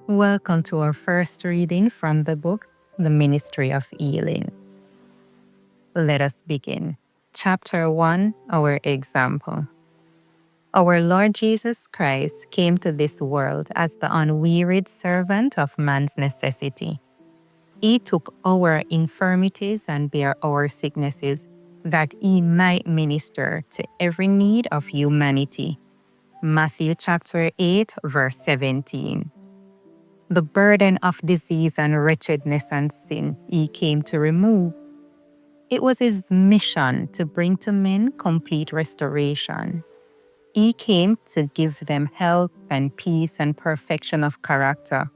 Welcome to our first reading from the book, The Ministry of Healing. Let us begin. Chapter 1, Our Example. Our Lord Jesus Christ came to this world as the unwearied servant of man's necessity. He took our infirmities and bare our sicknesses, that he might minister to every need of humanity. Matthew chapter 8, verse 17. The burden of disease and wretchedness and sin he came to remove. It was his mission to bring to men complete restoration. He came to give them health and peace and perfection of character.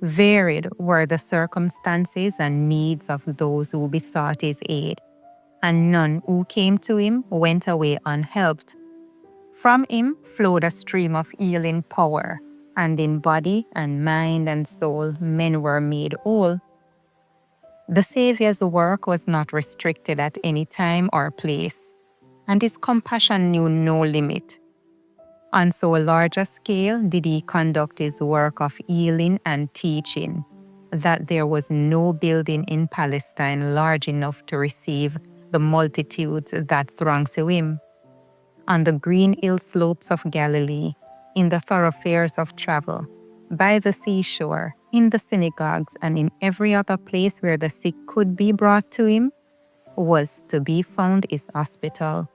Varied were the circumstances and needs of those who besought his aid, and none who came to him went away unhelped. From him flowed a stream of healing power, and in body and mind and soul men were made whole. The Saviour's work was not restricted at any time or place, and his compassion knew no limit. On so large a scale did he conduct his work of healing and teaching, that there was no building in Palestine large enough to receive the multitudes that thronged to him. On the green hill slopes of Galilee, in the thoroughfares of travel, by the seashore, in the synagogues, and in every other place where the sick could be brought to him, was to be found his hospital.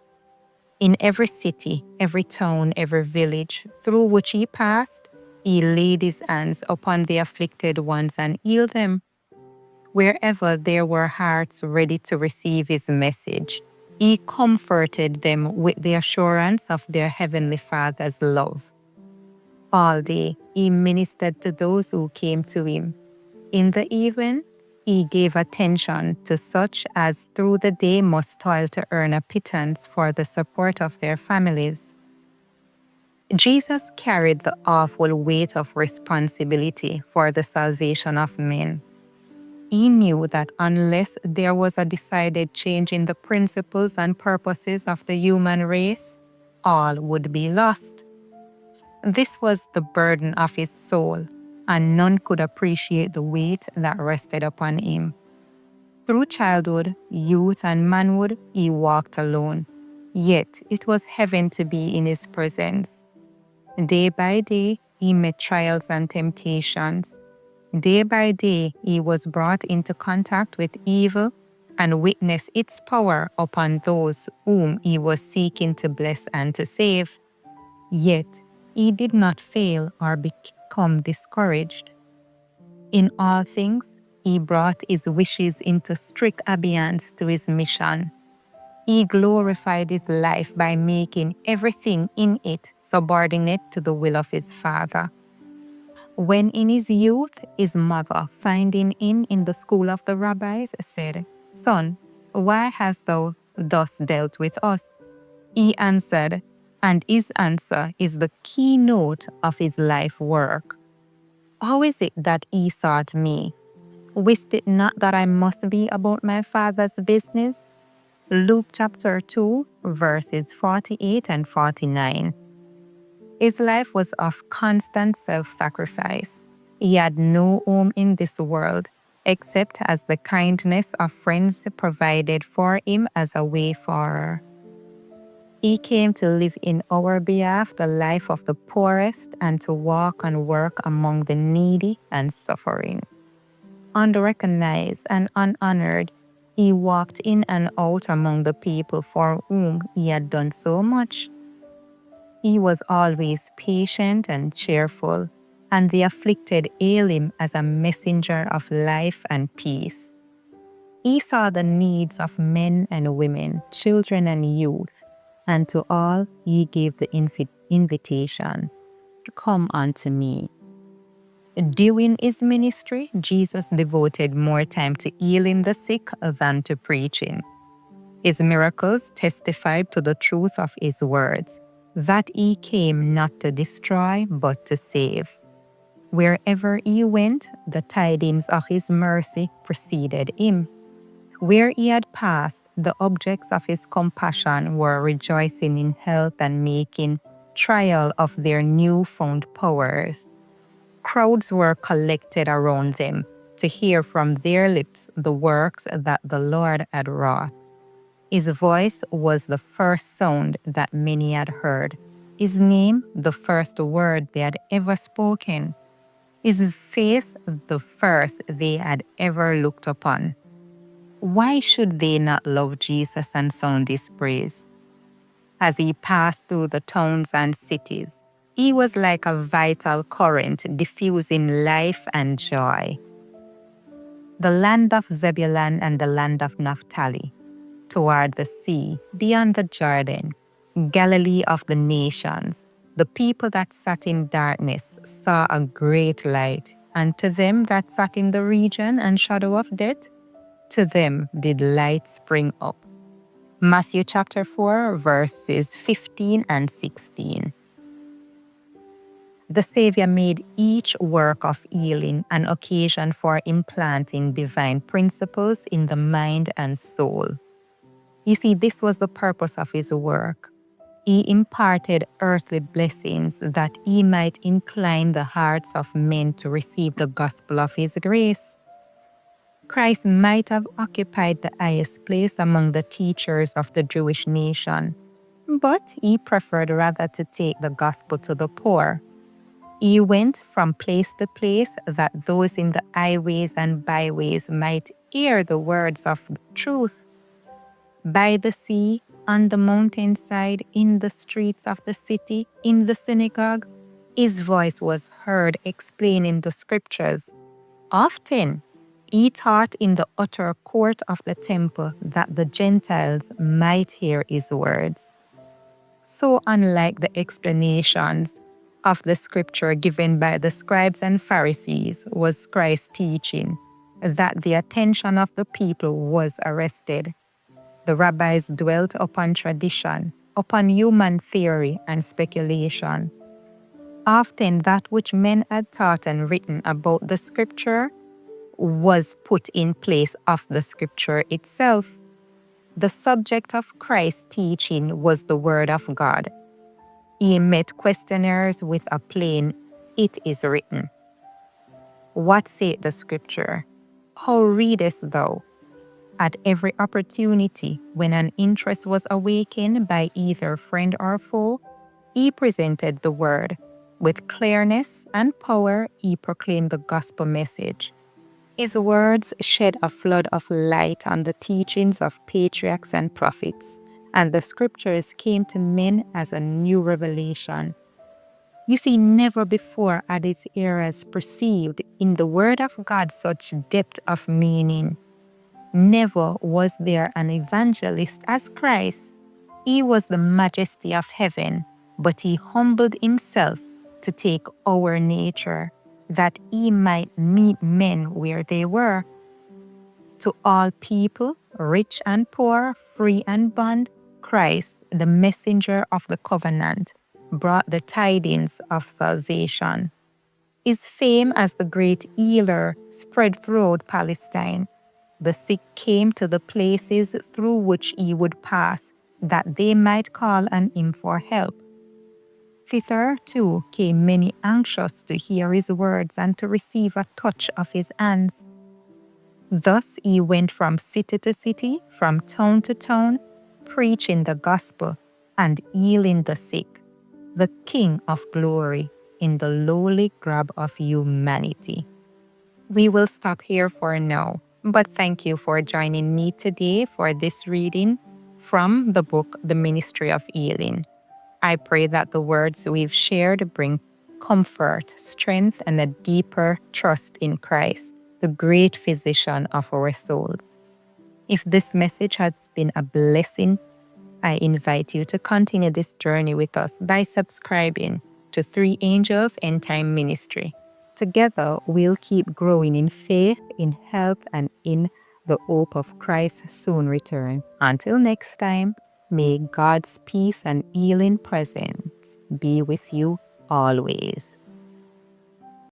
In every city, every town, every village through which he passed, he laid his hands upon the afflicted ones and healed them. Wherever there were hearts ready to receive his message, he comforted them with the assurance of their heavenly Father's love. All day he ministered to those who came to him. In the evening, he gave attention to such as through the day must toil to earn a pittance for the support of their families. Jesus carried the awful weight of responsibility for the salvation of men. He knew that unless there was a decided change in the principles and purposes of the human race, all would be lost. This was the burden of his soul, and none could appreciate the weight that rested upon him. Through childhood, youth, and manhood, he walked alone, yet it was heaven to be in his presence. Day by day, he met trials and temptations. Day by day, he was brought into contact with evil and witnessed its power upon those whom he was seeking to bless and to save. Yet, he did not fail or become discouraged. In all things, he brought his wishes into strict obedience to his mission. He glorified his life by making everything in it subordinate to the will of his Father. When in his youth, his mother, finding him in the school of the rabbis, said, "Son, why hast thou thus dealt with us?" He answered, and his answer is the keynote of his life work. "How is it that he sought me? Wist it not that I must be about my Father's business?" Luke chapter 2, verses 48 and 49. His life was of constant self-sacrifice. He had no home in this world, except as the kindness of friends provided for him as a wayfarer. He came to live in our behalf the life of the poorest and to walk and work among the needy and suffering. Unrecognized and unhonored, he walked in and out among the people for whom he had done so much. He was always patient and cheerful, and the afflicted hailed him as a messenger of life and peace. He saw the needs of men and women, children and youth, and to all he gave the invitation, "Come unto me." During his ministry, Jesus devoted more time to healing the sick than to preaching. His miracles testified to the truth of his words, that he came not to destroy, but to save. Wherever he went, the tidings of his mercy preceded him. Where he had passed, the objects of his compassion were rejoicing in health and making trial of their newfound powers. Crowds were collected around them to hear from their lips the works that the Lord had wrought. His voice was the first sound that many had heard, his name the first word they had ever spoken, his face the first they had ever looked upon. Why should they not love Jesus and sound his praise? As he passed through the towns and cities, he was like a vital current diffusing life and joy. The land of Zebulun and the land of Naphtali, toward the sea, beyond the Jordan, Galilee of the nations, the people that sat in darkness saw a great light, and to them that sat in the region and shadow of death, to them did light spring up. Matthew chapter 4, verses 15 and 16. The Savior made each work of healing an occasion for implanting divine principles in the mind and soul. You see, this was the purpose of his work. He imparted earthly blessings that he might incline the hearts of men to receive the gospel of his grace. Christ might have occupied the highest place among the teachers of the Jewish nation, but he preferred rather to take the gospel to the poor. He went from place to place that those in the highways and byways might hear the words of truth. By the sea, on the mountainside, in the streets of the city, in the synagogue, his voice was heard explaining the scriptures. Often, he taught in the utter court of the temple that the Gentiles might hear his words. So unlike the explanations of the scripture given by the scribes and Pharisees was Christ's teaching, that the attention of the people was arrested. The rabbis dwelt upon tradition, upon human theory and speculation. Often that which men had taught and written about the scripture was put in place of the scripture itself. The subject of Christ's teaching was the word of God. He met questioners with a plain, "It is written." What saith the scripture? How readest thou? At every opportunity, when an interest was awakened by either friend or foe, he presented the word. With clearness and power, he proclaimed the gospel message. His words shed a flood of light on the teachings of patriarchs and prophets, and the scriptures came to men as a new revelation. You see, never before had his hearers perceived in the word of God such depth of meaning. Never was there an evangelist as Christ. He was the majesty of heaven, but he humbled himself to take our nature, that he might meet men where they were. To all people, rich and poor, free and bond, Christ, the messenger of the covenant, brought the tidings of salvation. His fame as the great healer spread throughout Palestine. The sick came to the places through which he would pass, that they might call on him for help. Thither, too, came many anxious to hear his words and to receive a touch of his hands. Thus he went from city to city, from town to town, preaching the gospel and healing the sick, the King of glory in the lowly grab of humanity. We will stop here for now, but thank you for joining me today for this reading from the book, The Ministry of Healing. I pray that the words we've shared bring comfort, strength, and a deeper trust in Christ, the great physician of our souls. If this message has been a blessing, I invite you to continue this journey with us by subscribing to Three Angels End Time Ministry. Together, we'll keep growing in faith, in health, and in the hope of Christ's soon return. Until next time, may God's peace and healing presence be with you always.